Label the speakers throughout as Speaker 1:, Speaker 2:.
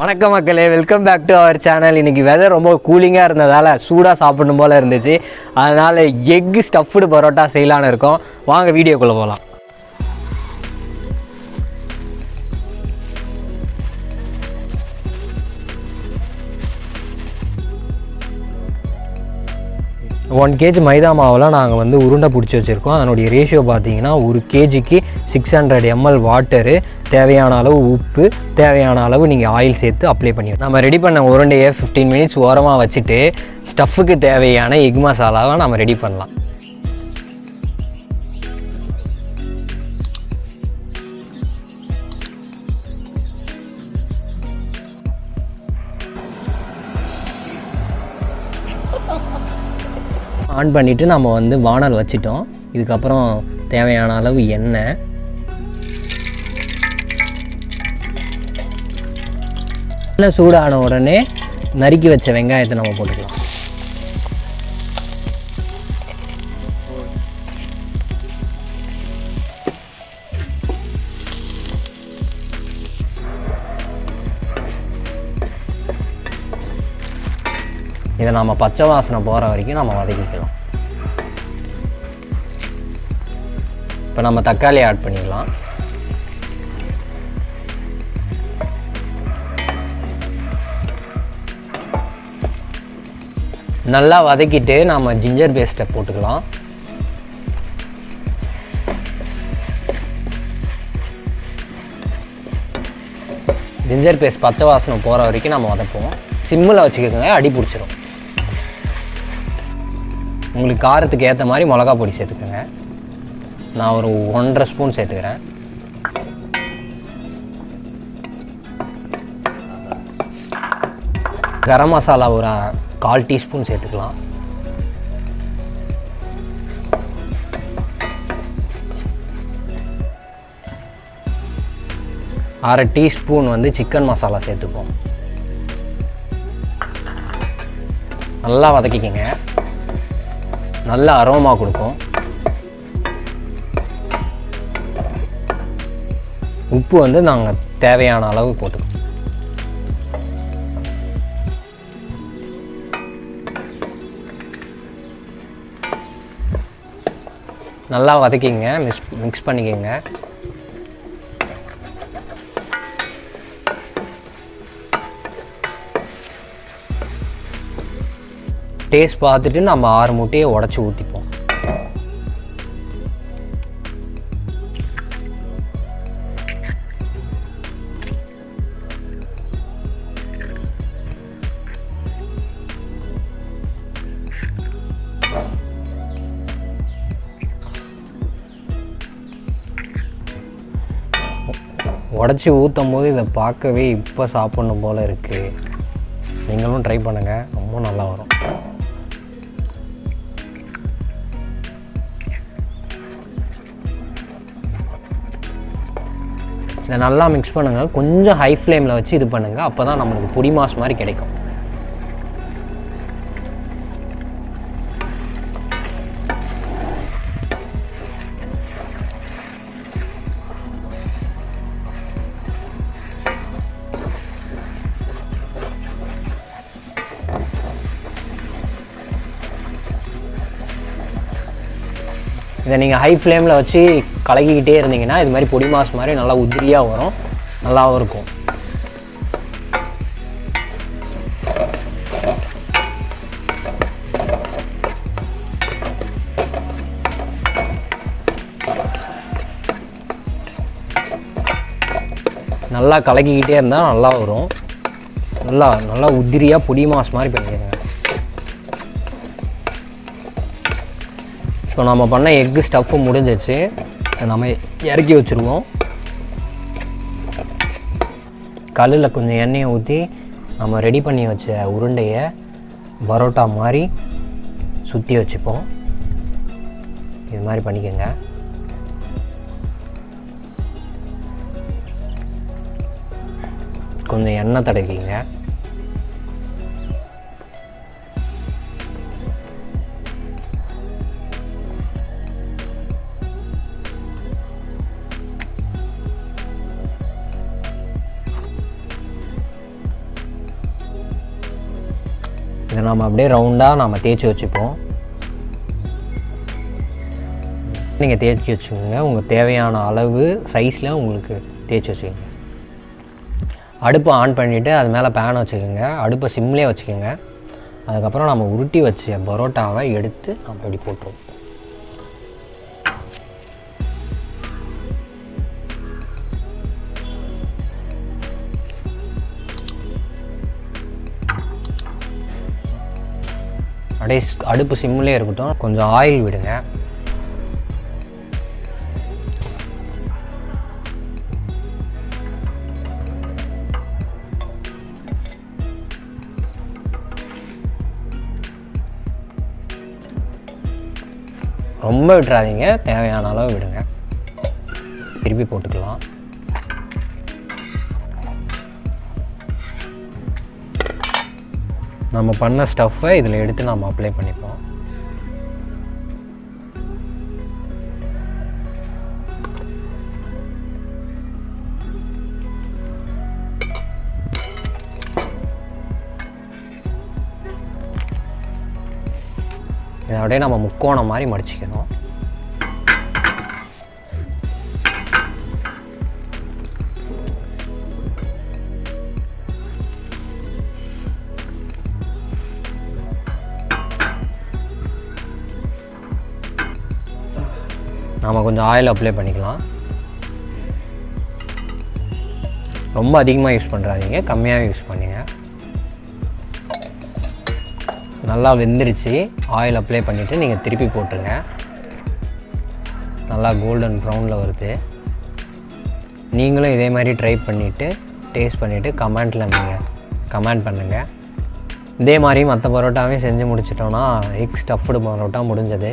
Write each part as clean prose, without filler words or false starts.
Speaker 1: வணக்கம் மக்களே, welcome back to our channel. இன்றைக்கி வெதர் ரொம்ப கூலிங்காக இருந்ததால் சூடாக சாப்பிடணும் போல் இருந்துச்சு. அதனால் எக்கு ஸ்டஃப்டு பரோட்டா செய்யலான்னு இருக்கோம். வாங்க வீடியோக்குள்ளே போகலாம். ஒன் கேஜி மைதா மாவில் நாங்கள் உருண்டை பிடிச்சி வச்சுருக்கோம். அதனுடைய ரேஷியோ பார்த்தீங்கன்னா 1 கேஜிக்கு 600 ml வாட்டரு, தேவையான அளவு உப்பு, தேவையான அளவு நீங்கள் ஆயில் சேர்த்து அப்ளை பண்ணி நம்ம ரெடி பண்ண உருண்டையை 15 மினிட்ஸ் ஓரமாக வச்சுட்டு ஸ்டஃப்புக்கு தேவையான எக் மசாலாவை நம்ம ரெடி பண்ணலாம். ஆன் பண்ணிவிட்டு நம்ம வானல் வச்சிட்டோம். இதுக்கப்புறம் தேவையான அளவு எண்ணெய், எண்ணெய் சூடான உடனே நறுக்கி வச்ச வெங்காயத்தை நம்ம போட்டுக்கலாம். இதை நம்ம பச்சை வாசனை போகிற வரைக்கும் நம்ம வதக்கிக்கலாம். இப்போ நம்ம தக்காளி ஆட் பண்ணிக்கலாம். நல்லா வதக்கிட்டு நம்ம ஜிஞ்சர் பேஸ்ட்டை போட்டுக்கலாம். ஜிஞ்சர் பேஸ்ட் பச்சை வாசனை போகிற வரைக்கும் நம்ம வதப்போம். சிம்மில் வச்சுக்கோங்க, அடி பிடிச்சிரும். உங்களுக்கு காரத்துக்கு ஏற்ற மாதிரி மிளகா பொடி சேர்த்துக்கோங்க. நான் ஒரு 1.5 ஸ்பூன் சேர்த்துக்கிறேன். கரம் மசாலா ஒரு 1/4 டீஸ்பூன் சேர்த்துக்கலாம். அரை டீஸ்பூன் சிக்கன் மசாலா சேர்த்துப்போம். நல்லா வதக்கிக்கங்க, நல்ல அரோமா கொடுக்கும். உப்பு நாங்கள் தேவையான அளவு போட்டுக்கோம். நல்லா வதக்கிங்க, மிக்ஸ் பண்ணிக்கோங்க. டேஸ்ட் பார்த்துட்டு நம்ம 6 முட்டையை உடச்சி ஊற்றிப்போம். உடச்சி ஊற்றும் போது இதை பார்க்கவே இப்போ சாப்பிட்ணும் போல் இருக்குது. நீங்களும் ட்ரை பண்ணுங்கள், ரொம்ப நல்லா வரும். இதை நல்லா மிக்ஸ் பண்ணுங்கள். கொஞ்சம் ஹை ஃப்ளேமில் வச்சு இது பண்ணுங்கள். அப்போ தான் நம்மளுக்கு பொடி மாஸ் மாதிரி கிடைக்கும். இதை நீங்கள் ஹை ஃப்ளேமில் வச்சு கலக்கிக்கிட்டே இருந்தீங்கன்னா இது மாதிரி பொடி மாஸ் மாதிரி நல்லா உதிரியாக வரும், நல்லாவும் இருக்கும். நல்லா கலக்கிக்கிட்டே இருந்தால் நல்லா வரும். நல்லா உதிரியாக பொடி மாஸ் மாதிரி பண்ணிடுங்க. இப்போ நம்ம பண்ண எக்கு ஸ்டஃப்பு முடிஞ்சிச்சு. நம்ம இறக்கி வச்சுருவோம். கல்லில் கொஞ்சம் எண்ணெயை ஊற்றி நம்ம ரெடி பண்ணி வச்ச உருண்டையை பரோட்டா மாதிரி சுற்றி வச்சுப்போம். இது மாதிரி பண்ணிக்கோங்க. கொஞ்சம் எண்ணெய் தடவிக்கிங்க. இதை நம்ம அப்படியே ரவுண்டாக நம்ம தேய்ச்சி வச்சுப்போம். நீங்கள் தேய்ச்சி வச்சுக்கோங்க, உங்கள் தேவையான அளவு சைஸில் உங்களுக்கு தேய்ச்சி வச்சுக்கோங்க. அடுப்பை ஆன் பண்ணிவிட்டு அது மேலே பேன் வச்சுக்கோங்க, அடுப்பை சிம்லேயே வச்சுக்கோங்க. அதுக்கப்புறம் நம்ம உருட்டி வச்ச பரோட்டாவை எடுத்து நம்ம இப்படி போட்டுருவோம். அப்படியே அடுப்பு சிம்லேயே இருக்கட்டும். கொஞ்சம் ஆயில் விடுங்க. ரொம்ப விட்டுறாதீங்க, தேவையான அளவு விடுங்க. திருப்பி போட்டுக்கலாம். நம்ம பண்ண ஸ்டஃப்பை இதில் எடுத்து நம்ம அப்ளை பண்ணிப்போம். இதை அப்படியே நம்ம முக்கோணம் மாதிரி மடிச்சிக்கணும். நம்ம கொஞ்சம் ஆயில் அப்ளை பண்ணிக்கலாம். ரொம்ப அதிகமாக யூஸ் பண்ணுறாதீங்க, கம்மியாக யூஸ் பண்ணுங்க. நல்லா வெந்துருச்சு. ஆயில் அப்ளை பண்ணிவிட்டு நீங்கள் திருப்பி போட்டுருங்க. நல்லா கோல்டன் ப்ரௌனில் வருது. நீங்களும் இதே மாதிரி ட்ரை பண்ணிவிட்டு டேஸ்ட் பண்ணிவிட்டு கமெண்ட்டில் நீங்கள் கமெண்ட் பண்ணுங்கள். இதே மாதிரி மற்ற பரோட்டாவையும் செஞ்சு முடிச்சிட்டோன்னா எக் ஸ்டஃப்டு பரோட்டா முடிஞ்சது.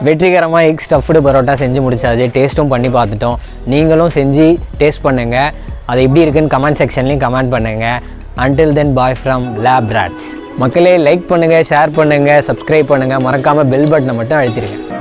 Speaker 1: வெற்றிகரமாக எக் ஸ்டஃப்டு பரோட்டா செஞ்சு முடிச்சாது. டேஸ்ட்டும் பண்ணி பார்த்துட்டோம். நீங்களும் செஞ்சு டேஸ்ட் பண்ணுங்கள். அது எப்படி இருக்குன்னு கமெண்ட் செக்ஷன்லேயும் கமெண்ட் பண்ணுங்கள். until then bye from lab rats. மக்களே லைக் பண்ணுங்கள், ஷேர் பண்ணுங்கள், சப்ஸ்கிரைப் பண்ணுங்கள், மறக்காமல் பெல் பட்டனை மட்டும் அழுத்திடுங்க.